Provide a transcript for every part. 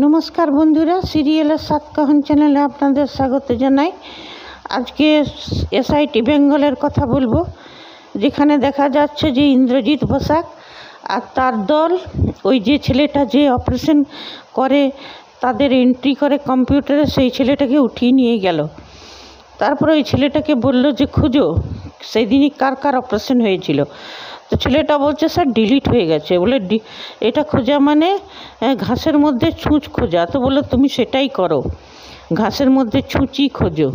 নমস্কার বন্ধুরা, সিরিয়ালের সাতকাহন চ্যানেলে আপনাদের স্বাগত জানাই। আজকে এসআইটি বেঙ্গলের কথা বলবো, যেখানে দেখা যাচ্ছে যে ইন্দ্রজিৎ বসাক আর তার দল ওই যে ছেলেটা যে অপারেশন করে তাদের এন্ট্রি করে কম্পিউটারে, সেই ছেলেটাকে উঠিয়ে নিয়ে গেল। তারপরে ওই ছেলেটাকে বললো যে খুঁজো সেই দিনই কার কার অপারেশন হয়েছিল। তো ছেলেটা বলছে স্যার ডিলিট হয়ে গেছে। বলে এটা খোঁজা মানে ঘাসের মধ্যে ছুঁচ খোঁজা। তো বললো তুমি সেটাই করো, ঘাসের মধ্যে ছুঁচই খোঁজো।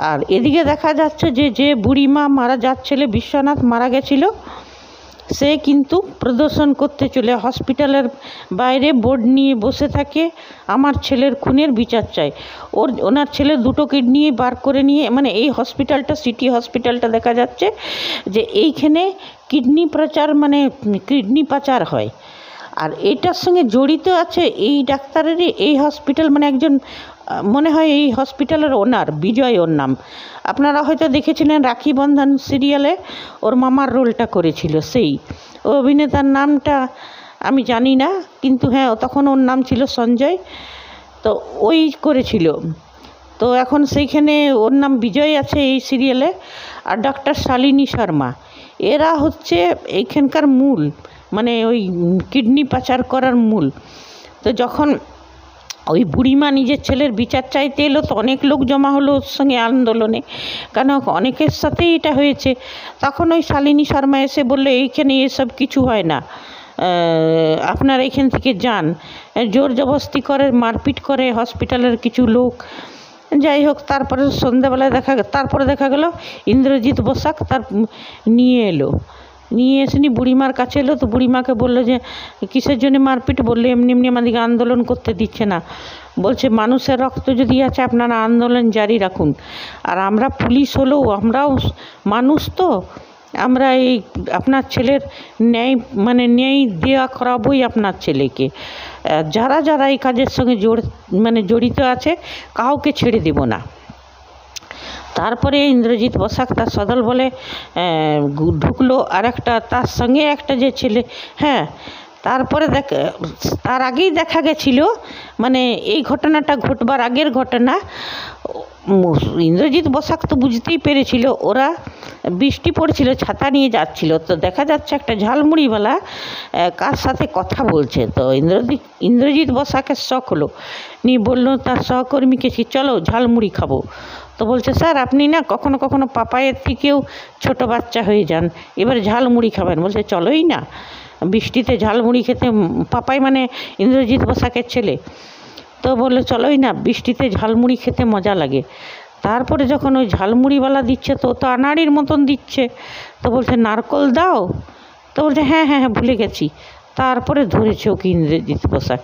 আর এদিকে দেখা যাচ্ছে যে যে বুড়িমা মারা যাচ্ছিল, বিশ্বনাথ মারা গেছিল, সে কিন্তু প্রদর্শন করতে চলে হসপিটালের বাইরে বোর্ড নিয়ে বসে থাকে, আমার ছেলের খুনের বিচার চাই। ওনার ছেলে দুটো কিডনি বার করে নিয়ে, মানে এই হসপিটালটা সিটি হসপিটালটা দেখা যাচ্ছে যে এইখানে কিডনি পাচার, মানে কিডনি পাচার হয়। আর এটার সঙ্গে জড়িত আছে এই ডাক্তারেরই এই হসপিটাল, মানে একজন মনে হয় এই হসপিটালের ওনার, বিজয় ওর নাম। আপনারা হয়তো দেখেছিলেন রাখি বন্ধন সিরিয়ালে ওর মামার রোলটা করেছিল, সেই অভিনেতার নামটা আমি জানি না, কিন্তু হ্যাঁ তখন ওর নাম ছিল সঞ্জয়, তো ওই করেছিল। তো এখন সেইখানে ওর নাম বিজয় আছে এই সিরিয়ালে। আর ডক্টর শালিনী শর্মা, এরা হচ্ছে এইখানকার মূল, মানে ওই কিডনি পাচার করার মূল। তো যখন ওই বুড়িমা নিজের ছেলের বিচার চাইতে এলো, তো অনেক লোক জমা হলো ওর সঙ্গে আন্দোলনে, কারণ অনেকের সাথেই এটা হয়েছে। তখন ওই শালিনী শর্মা এসে বললো এইখানে এসব কিছু হয় না, আপনারা এখান থেকে যান। জোর জবরদস্তি করে, মারপিট করে হসপিটালের কিছু লোক। যাই হোক, তারপরে সন্ধ্যাবেলায় তারপরে দেখা গেল ইন্দ্রজিৎ বসাক তার নিয়ে এসে বুড়িমার কাছে এলো। তো বুড়িমাকে বললো যে কিসের জন্য মারপিট? বললে এমনি এমনি আমাদেরকে আন্দোলন করতে দিচ্ছে না। বলছে মানুষের রক্ত যদি আছে আপনারা আন্দোলন জারি রাখুন, আর আমরা পুলিশ হলেও আমরাও মানুষ, তো আমরা এই আপনার ছেলের ন্যায় দেওয়া করাবোই আপনার ছেলেকে। যারা যারা এই কাজের সঙ্গে জড়িত আছে কাউকে ছেড়ে দেব না। তারপরে ইন্দ্রজিৎ বসাক তার সদল বলে ঢুকলো, আর একটা তার সঙ্গে একটা যে ছেলে, হ্যাঁ তারপরে তার আগেই দেখা গেছিল, মানে এই ঘটনাটা ঘটবার আগের ঘটনা। ইন্দ্রজিৎ বসাক তো বুঝতেই পেরেছিল, ওরা বৃষ্টি পড়ছিল, ছাতা নিয়ে যাচ্ছিল, তো দেখা যাচ্ছে একটা ঝালমুড়িওয়ালা কার সাথে কথা বলছে। তো ইন্দ্রজিৎ বসাকের শখ হলো, নিয়ে বললো তার সহকর্মীকে চলো ঝালমুড়ি খাবো। তো বলছে স্যার আপনি না কখনো কখনো পাপায়ের থেকেও ছোট বাচ্চা হয়ে যান, এবার ঝালমুড়ি খাবেন। বলছে চলোই না, বৃষ্টিতে ঝালমুড়ি খেতে, পাপাই মানে ইন্দ্রজিৎ বসাকের ছেলে। তো বললো চলোই না, বৃষ্টিতে ঝালমুড়ি খেতে মজা লাগে। তারপরে যখন ওই ঝালমুড়িওয়ালা দিচ্ছে, তো আনাড়ির মতন দিচ্ছে, তো বলছে নারকল দাও। তো বলছে হ্যাঁ হ্যাঁ হ্যাঁ ভুলে গেছি। তারপরে ধরেছে ওকে ইন্দ্রজিৎ বসাক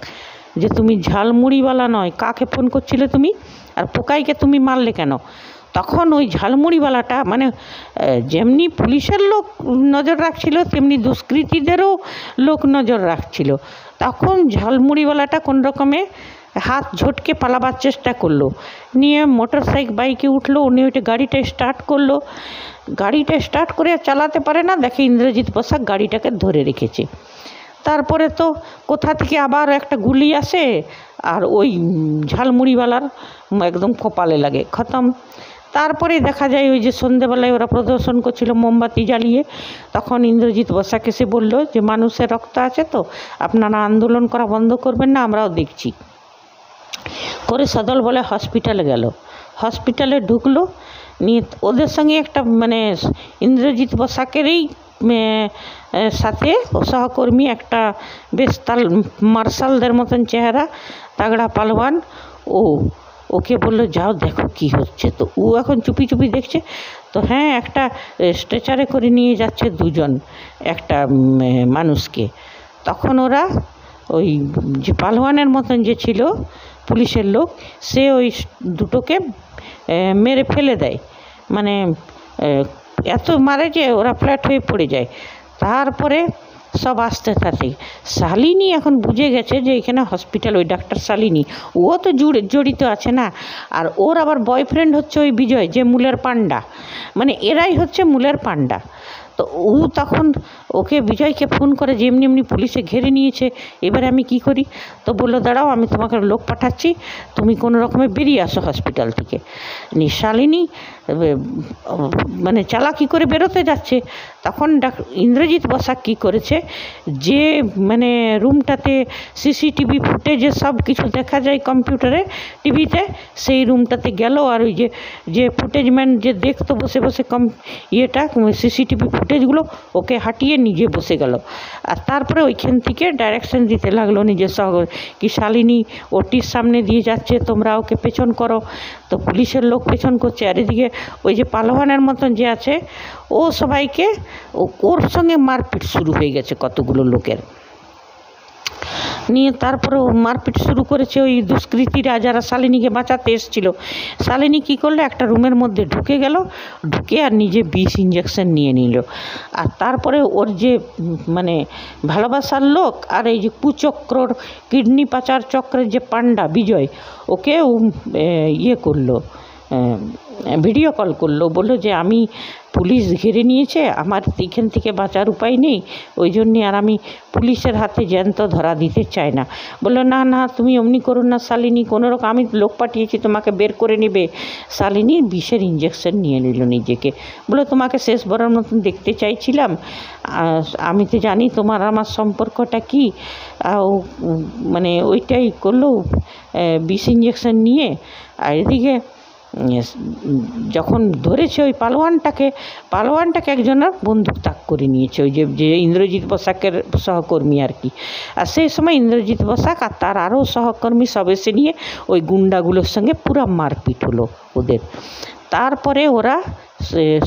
যে তুমি ঝালমুড়িওয়ালা নয়, কাকে ফোন করছিলে তুমি, আর পোকাইকে তুমি মারলে কেন? তখন ওই ঝালমুড়িওয়ালাটা, মানে যেমনি পুলিশের লোক নজর রাখছিল তেমনি দুষ্কৃতীদেরও লোক নজর রাখছিল। তখন ঝালমুড়িওয়ালাটা কোন রকমে হাত ঝটকে পালাবার চেষ্টা করলো, নিয়ে বাইকে উঠলো, উনি ওইটা গাড়িটা স্টার্ট করলো। গাড়িটা স্টার্ট করে চালাতে পারে না, দেখে ইন্দ্রজিৎ বসাক গাড়িটাকে ধরে রেখেছে। তারপরে তো কোথা থেকে আবার একটা গুলি আসে, আর ওই ঝালমুড়িওয়ালার একদম কপালে লাগে, খতম। তারপরে দেখা যায় ওই যে সন্ধেবেলায় ওরা প্রদর্শন করছিল মোমবাতি জ্বালিয়ে, তখন ইন্দ্রজিৎ বসাক এসে বললো যে মানুষের রক্ত আছে, তো আপনারা আন্দোলন করা বন্ধ করবেন না, আমরাও দেখছি করে সদল বলে হসপিটালে গেল। হসপিটালে ঢুকলো, নিয়ে ওদের সঙ্গে একটা, মানে ইন্দ্রজিৎ বসাকেরই সাথে ও সহকর্মী একটা বেশ মার্শালদের মতন চেহারা, তাগড়া পালোয়ান, ওকে বললো যাও দেখো কি হচ্ছে। তো ও এখন চুপি চুপি দেখছে। তো হ্যাঁ একটা স্ট্রেচারে করে নিয়ে যাচ্ছে দুজন একটা মানুষকে। তখন ওরা ওই যে পালোয়ানের মতন যে ছিল পুলিশের লোক, সে ওই দুটোকে মেরে ফেলে দেয়, মানে এত মারে যে ওরা ফ্ল্যাট হয়ে পড়ে যায়। তারপরে সব আসতে থাকে। শালিনী এখন বুঝে গেছে যে এখানে হসপিটাল, ওই ডাক্তার শালিনী ও তো জড়িত আছে না। আর ওর আবার বয়ফ্রেন্ড হচ্ছে ওই বিজয়, যে মূলের পান্ডা, মানে এরাই হচ্ছে মূলের পান্ডা। তো ও তখন ওকে বিজয়কে ফোন করে যে এমনি এমনি পুলিশে ঘিরে নিয়েছে, এবারে আমি কি করি? তো বললো দাঁড়াও আমি তোমাকে লোক পাঠাচ্ছি, তুমি কোনো রকমে বেরিয়ে আসো হসপিটাল থেকে। শালিনী মানে চালাকি করে বেরোতে যাচ্ছে, তখন ইন্দ্রজিৎ বসাক কী করেছে, যে মানে রুমটাতে সিসিটিভি ফুটেজে সব কিছু দেখা যায় কম্পিউটারে টিভিতে, সেই রুমটাতে গেল আর ওই যে ফুটেজম্যান যে দেখতো বসে বসে সিসিটিভি ফুটেজগুলো ওকে হাঁটিয়ে নিজে বসে গেল। আর তারপরে ওইখান থেকে ডাইরেকশন দিতে লাগলো নিজের কি শালিনী ওটির সামনে দিয়ে যাচ্ছে, তোমরা ওকে পেছন করো। তো পুলিশের লোক পেছন করছে, আর এদিকে ওই যে পালোয়ানের মতন যে আছে ও সবাইকে ওর সঙ্গে মারপিট শুরু হয়ে গেছে কতগুলো লোকের নিয়ে। তারপরে ও মারপিট শুরু করেছে ওই দুষ্কৃতীরা যারা শালিনীকে বাঁচাতে এসেছিল। শালিনী কী করলো, একটা রুমের মধ্যে ঢুকে গেল, ঢুকে আর নিজে বিষ ইঞ্জেকশন নিয়ে নিল। আর তারপরে ওর যে মানে ভালোবাসার লোক আর এই যে কুচক্রর কিডনি পাচার চক্রের যে পান্ডা বিজয়, ওকে করলো, ভিডিও কল করলো, বললো যে আমি পুলিশ ঘিরে নিয়েছে, আমার এখান থেকে বাঁচার উপায় নেই, ওই জন্যে আর আমি পুলিশের হাতে জ্যান্ত ধরা দিতে চাই না। বললো না না তুমি অমনি করো না শালিনী, কোনোরকম আমি লোক পাঠিয়েছি তোমাকে বের করে নেবে। শালিনী বিষের ইঞ্জেকশন নিয়ে নিল নিজেকে, বললো তোমাকে শেষবারের মতন দেখতে চাইছিলাম, আমি তো জানি তোমার আমার সম্পর্কটা কী, মানে ওইটাই করলো বিষ ইঞ্জেকশন নিয়ে। আর এদিকে যখন ধরেছে ওই পালোয়ানটাকে একজনের বন্দুক তাক করে নিয়েছে, ওই যে ইন্দ্রজিৎ বসাকের সহকর্মী আর কি। আর সেই সময় ইন্দ্রজিৎ বসাক আর তার আরও সহকর্মী সব এসে নিয়ে ওই গুন্ডাগুলোর সঙ্গে পুরো মারপিট হলো ওদের। তারপরে ওরা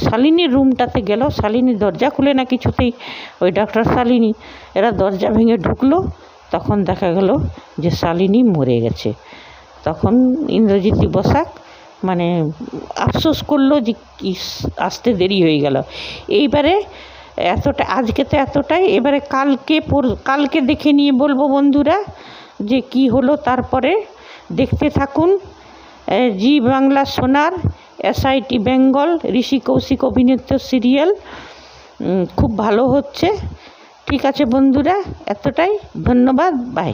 শালিনীর রুমটাতে গেল, শালিনীর দরজা খুলে না কিছুতেই, ওই ডক্টর শালিনী, এরা দরজা ভেঙে ঢুকলো, তখন দেখা গেল যে শালিনী মরে গেছে। তখন ইন্দ্রজিৎ বসাক মানে আফসোস করলো যে কি আসতে দেরি হয়ে গেল। এইবারে আজকে তো এতটাই, এবারে কালকে দেখে নিয়ে বলবো বন্ধুরা যে কি হলো। তারপরে দেখতে থাকুন জি বাংলা সোনার SIT বেঙ্গল ঋষি কৌশিক অভিনীত সিরিয়াল, খুব ভালো হচ্ছে। ঠিক আছে বন্ধুরা, এতটাই, ধন্যবাদ, বাই।